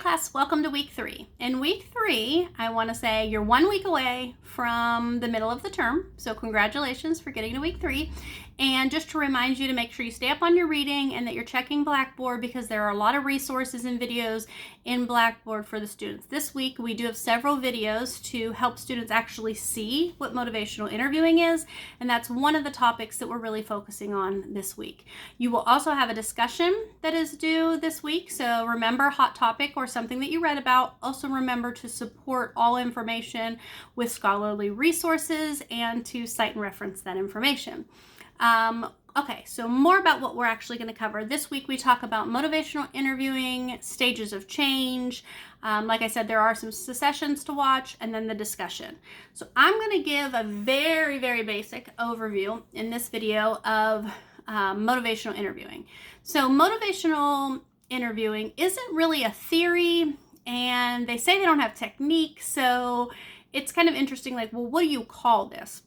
class, welcome to week 3. In week 3, I want to say you're 1 week away from the middle of the term, so congratulations for getting to week 3. And just to remind you to make sure you stay up on your reading and that you're checking Blackboard because there are a lot of resources and videos in Blackboard for the students. This week, we do have several videos to help students actually see what motivational interviewing is, and that's one of the topics that we're really focusing on this week. You will also have a discussion that is due this week, so remember hot topic or something that you read about. Also remember to support all information with scholarly resources and to cite and reference that information. Okay, so more about what we're actually going to cover. This week we talk about motivational interviewing, stages of change. Like I said, there are some sessions to watch and then the discussion. So I'm going to give a very, very basic overview in this video of motivational interviewing. So motivational interviewing isn't really a theory, and they say they don't have technique, so it's kind of interesting, like, well, what do you call this?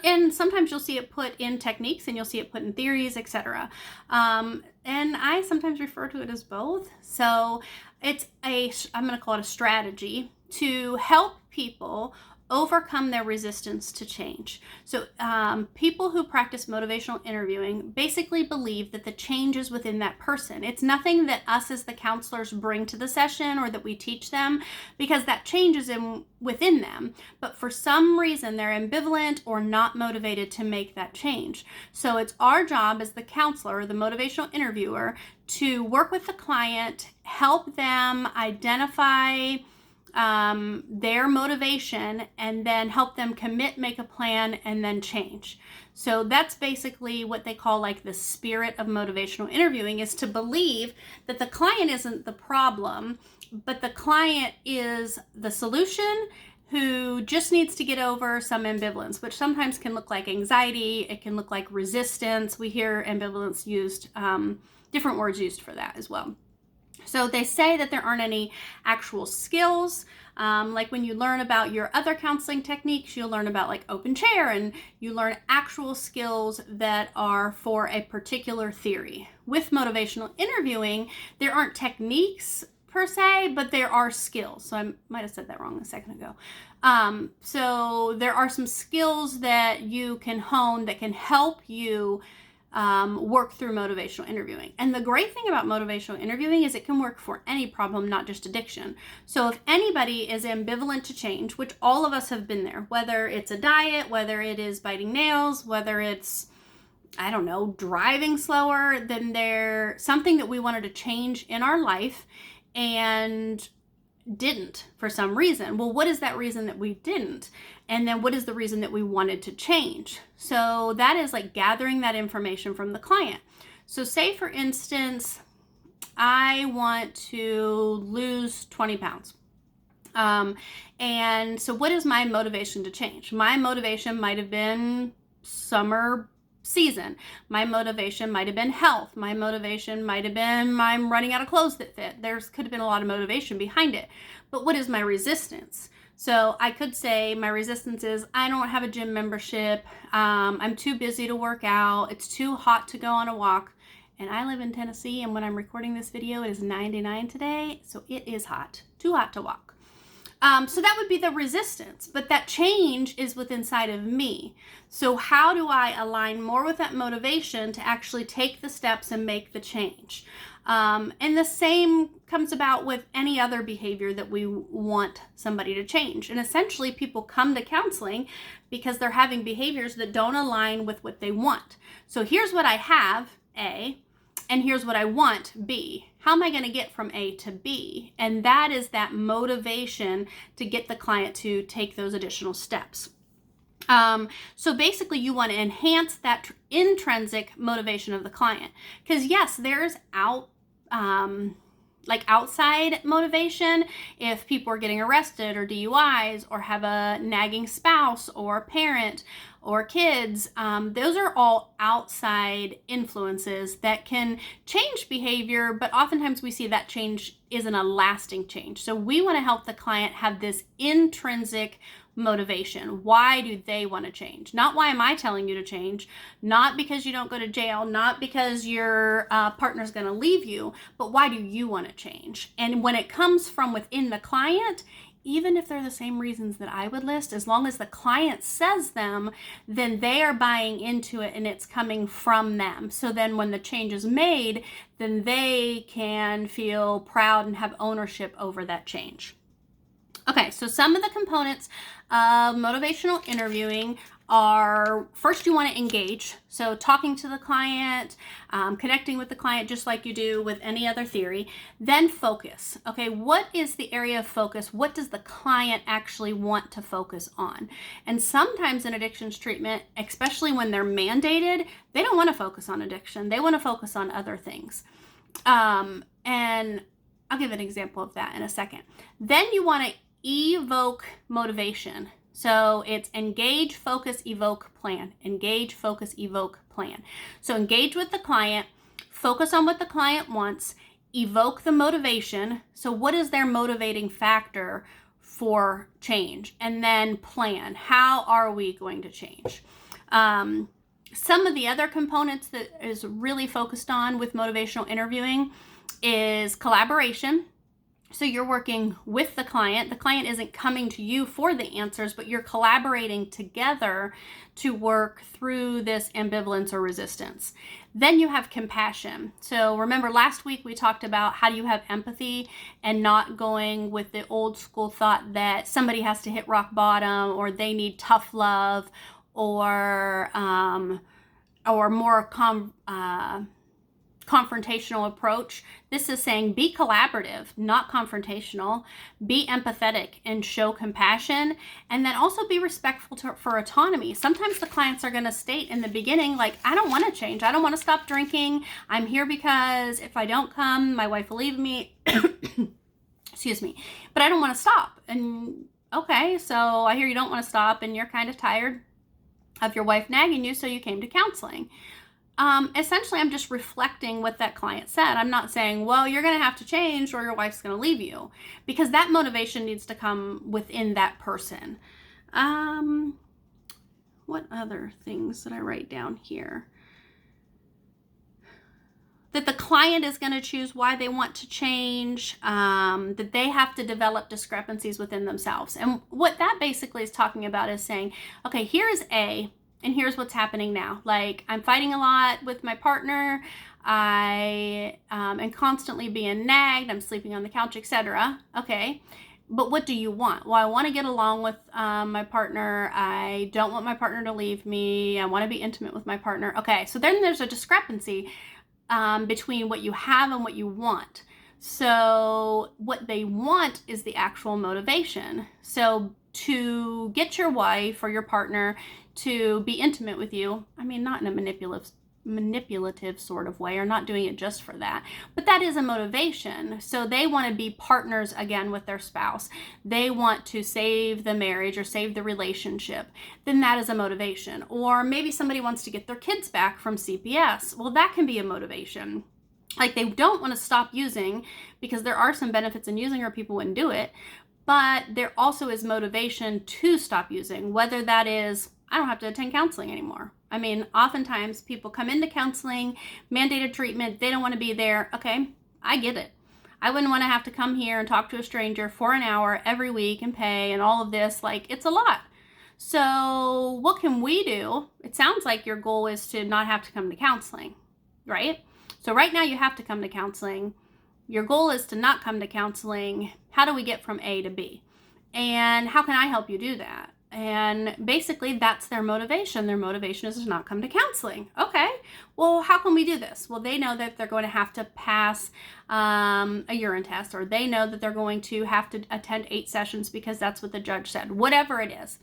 And sometimes you'll see it put in techniques and you'll see it put in theories, etc. And I sometimes refer to it as both. So it's I'm going to call it a strategy to help people overcome their resistance to change. So people who practice motivational interviewing basically believe that the change is within that person. It's nothing that us as the counselors bring to the session or that we teach them, because that change is within them. But for some reason, they're ambivalent or not motivated to make that change. So it's our job as the counselor or the motivational interviewer to work with the client, help them identify their motivation, and then help them commit, make a plan, and then change. So that's basically what they call like the spirit of motivational interviewing, is to believe that the client isn't the problem, but the client is the solution, who just needs to get over some ambivalence, which sometimes can look like anxiety. It can look like resistance. We hear ambivalence used, different words used for that as well. So they say that there aren't any actual skills. Like when you learn about your other counseling techniques, you'll learn about like open chair, and you learn actual skills that are for a particular theory. With motivational interviewing, there aren't techniques per se, but there are skills. So I might have said that wrong a second ago. So there are some skills that you can hone that can help you work through motivational interviewing. And the great thing about motivational interviewing is it can work for any problem, not just addiction. So if anybody is ambivalent to change, which all of us have been there, whether it's a diet, whether it is biting nails, whether it's, I don't know, driving slower, then there's something that we wanted to change in our life and didn't for some reason. Well, what is that reason that we didn't? And then what is the reason that we wanted to change? So that is like gathering that information from the client. So say, for instance, I want to lose 20 pounds. And so what is my motivation to change? My motivation might have been summer season. My motivation might have been health. My motivation might have been I'm running out of clothes that fit. Could have been a lot of motivation behind it. But what is my resistance? So I could say my resistance is I don't have a gym membership. I'm too busy to work out. It's too hot to go on a walk. And I live in Tennessee, and when I'm recording this video, it is 99 today. So it is hot, too hot to walk. So that would be the resistance, but that change is within inside of me. So how do I align more with that motivation to actually take the steps and make the change? And the same comes about with any other behavior that we want somebody to change. And essentially, people come to counseling because they're having behaviors that don't align with what they want. So here's what I have, A, and here's what I want, B. How am I going to get from A to B? And that is that motivation to get the client to take those additional steps. So basically, you want to enhance that intrinsic motivation of the client. Because yes, there's outside motivation. If people are getting arrested or DUIs or have a nagging spouse or parent or kids, those are all outside influences that can change behavior, but oftentimes we see that change isn't a lasting change. So we want to help the client have this intrinsic motivation. Why do they want to change? Not why am I telling you to change? Not because you don't go to jail, not because your partner's going to leave you, but why do you want to change? And when it comes from within the client, even if they're the same reasons that I would list, as long as the client says them, then they are buying into it and it's coming from them. So then when the change is made, then they can feel proud and have ownership over that change. Okay, so some of the components of motivational interviewing are, first you want to engage. So talking to the client, connecting with the client just like you do with any other theory. Then focus. Okay, what is the area of focus? What does the client actually want to focus on? And sometimes in addictions treatment, especially when they're mandated, they don't want to focus on addiction. They want to focus on other things. And I'll give an example of that in a second. Then you want to evoke motivation. So it's engage, focus, evoke, plan. Engage, focus, evoke, plan. So engage with the client, focus on what the client wants, evoke the motivation. So what is their motivating factor for change? And then plan. How are we going to change? Some of the other components that is really focused on with motivational interviewing is collaboration. So you're working with the client. The client isn't coming to you for the answers, but you're collaborating together to work through this ambivalence or resistance. Then you have compassion. So remember last week we talked about how do you have empathy and not going with the old school thought that somebody has to hit rock bottom or they need tough love or more confrontational approach. This is saying be collaborative, not confrontational, be empathetic and show compassion, and then also be respectful for autonomy. Sometimes the clients are going to state in the beginning, like, I don't want to change. I don't want to stop drinking. I'm here because if I don't come, my wife will leave me. Excuse me. But I don't want to stop. And okay, so I hear you don't want to stop and you're kind of tired of your wife nagging you, so you came to counseling. Essentially, I'm just reflecting what that client said. I'm not saying, well, you're going to have to change or your wife's going to leave you, because that motivation needs to come within that person. What other things did I write down here? That the client is going to choose why they want to change, that they have to develop discrepancies within themselves. And what that basically is talking about is saying, okay, here's A, and here's what's happening now. Like, I'm fighting a lot with my partner. I am constantly being nagged. I'm sleeping on the couch, etc. Okay, but what do you want? Well, I want to get along with my partner. I don't want my partner to leave me. I want to be intimate with my partner. Okay, so then there's a discrepancy between what you have and what you want. So what they want is the actual motivation. So to get your wife or your partner to be intimate with you, I mean, not in a manipulative sort of way, or not doing it just for that, but that is a motivation. So they want to be partners again with their spouse. They want to save the marriage or save the relationship. Then that is a motivation. Or maybe somebody wants to get their kids back from CPS. Well, that can be a motivation. Like, they don't want to stop using, because there are some benefits in using or people wouldn't do it, but there also is motivation to stop using, whether that is, I don't have to attend counseling anymore. I mean, oftentimes people come into counseling, mandated treatment, they don't want to be there. Okay, I get it. I wouldn't want to have to come here and talk to a stranger for an hour every week and pay and all of this. Like, it's a lot. So what can we do? It sounds like your goal is to not have to come to counseling, right? So right now you have to come to counseling. Your goal is to not come to counseling. How do we get from A to B? And how can I help you do that? And basically that's their motivation. Their motivation is to not come to counseling. Okay, well, how can we do this? Well, they know that they're going to have to pass a urine test, or they know that they're going to have to attend 8 sessions because that's what the judge said, whatever it is.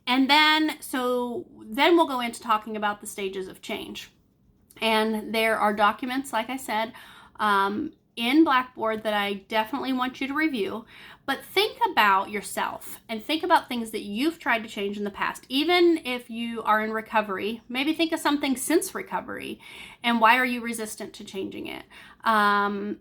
And then we'll go into talking about the stages of change. And there are documents, like I said, in Blackboard that I definitely want you to review. But think about yourself and think about things that you've tried to change in the past. Even if you are in recovery, maybe think of something since recovery and why are you resistant to changing it? And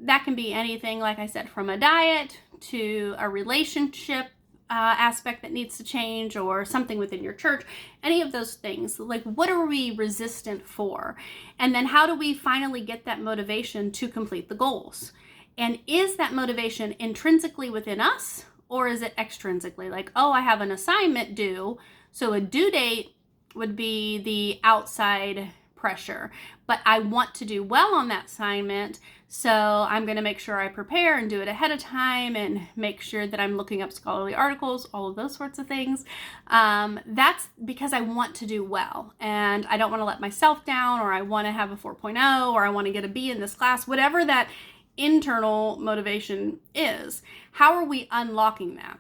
that can be anything, like I said, from a diet to a relationship aspect that needs to change, or something within your church, any of those things. Like, what are we resistant for? And then how do we finally get that motivation to complete the goals? And is that motivation intrinsically within us, or is it extrinsically? Like, oh, I have an assignment due, so a due date would be the outside pressure, but I want to do well on that assignment, so I'm going to make sure I prepare and do it ahead of time and make sure that I'm looking up scholarly articles, all of those sorts of things. That's because I want to do well, and I don't want to let myself down, or I want to have a 4.0, or I want to get a B in this class, whatever that internal motivation is. How are we unlocking that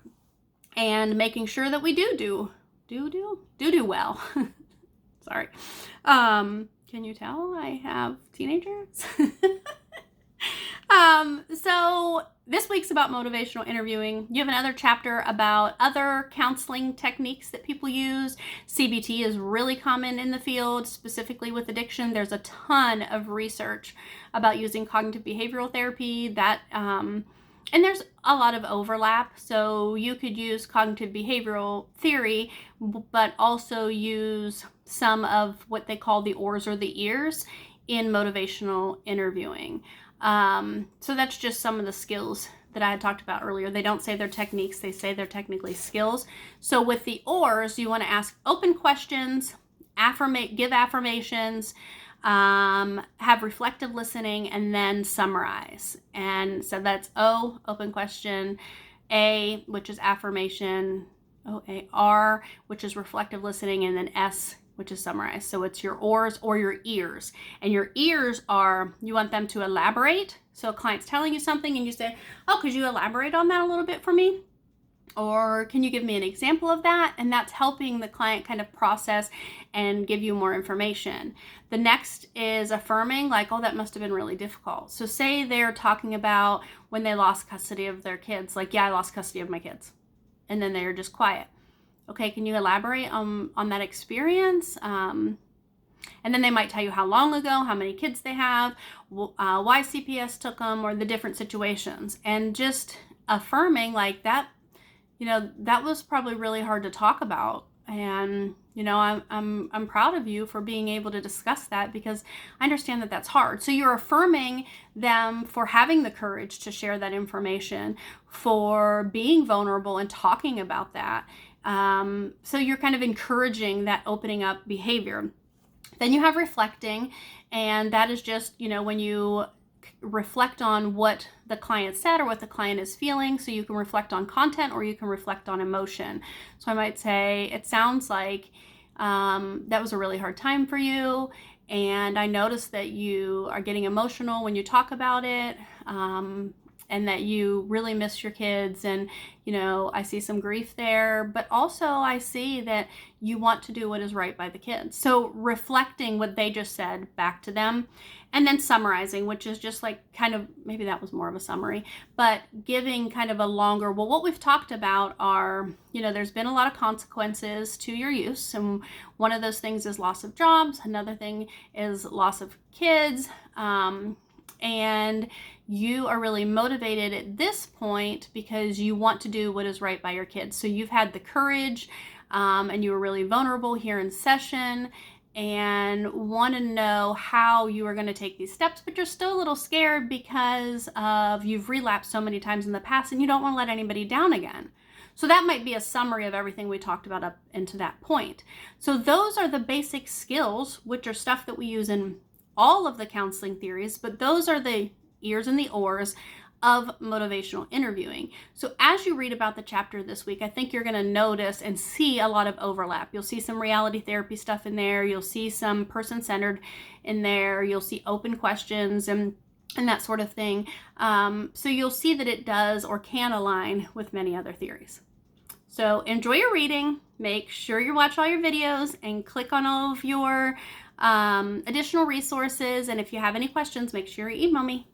and making sure that we do well? Sorry. Can you tell I have teenagers? So this week's about motivational interviewing. You have another chapter about other counseling techniques that people use. CBT is really common in the field, specifically with addiction. There's a ton of research about using cognitive behavioral therapy and there's a lot of overlap. So you could use cognitive behavioral theory, but also use some of what they call the ORs or the ears in motivational interviewing. So that's just some of the skills that I had talked about earlier. They don't say they're techniques, they say they're technically skills. So with the ORs, you want to ask open questions, give affirmations, have reflective listening, and then summarize. And so that's O, open question, A, which is affirmation, O-A-R, which is reflective listening, and then S, which is summarize. So it's your ORs or your ears. And your ears are, you want them to elaborate. So a client's telling you something and you say, oh, could you elaborate on that a little bit for me? Or can you give me an example of that? And that's helping the client kind of process and give you more information. The next is affirming, like, oh, that must have been really difficult. So say they're talking about when they lost custody of their kids, like, yeah, I lost custody of my kids. And then they're just quiet. Okay, can you elaborate on that experience? And then they might tell you how long ago, how many kids they have, why CPS took them, or the different situations. And just affirming like that, that was probably really hard to talk about. And, I'm proud of you for being able to discuss that, because I understand that that's hard. So you're affirming them for having the courage to share that information, for being vulnerable and talking about that. So you're kind of encouraging that opening up behavior. Then you have reflecting, and that is just, when you reflect on what the client said or what the client is feeling. So you can reflect on content or you can reflect on emotion. So I might say, it sounds like that was a really hard time for you, and I noticed that you are getting emotional when you talk about it, and that you really miss your kids, and I see some grief there, but also I see that you want to do what is right by the kids. So reflecting what they just said back to them, and then summarizing, which is just like kind of, maybe that was more of a summary, but giving kind of a longer, well, what we've talked about are, there's been a lot of consequences to your use, and one of those things is loss of jobs, another thing is loss of kids, and you are really motivated at this point because you want to do what is right by your kids. So you've had the courage, and you were really vulnerable here in session, and want to know how you are going to take these steps, but you're still a little scared because of you've relapsed so many times in the past and you don't want to let anybody down again. So that might be a summary of everything we talked about up into that point. So those are the basic skills, which are stuff that we use in all of the counseling theories, but those are the ears and the ORs of motivational interviewing. So as you read about the chapter this week, I think you're going to notice and see a lot of overlap. You'll see some reality therapy stuff in there. You'll see some person-centered in there. You'll see open questions and that sort of thing. So you'll see that it does or can align with many other theories. So enjoy your reading. Make sure you watch all your videos and click on all of your additional resources. And if you have any questions, make sure you email me.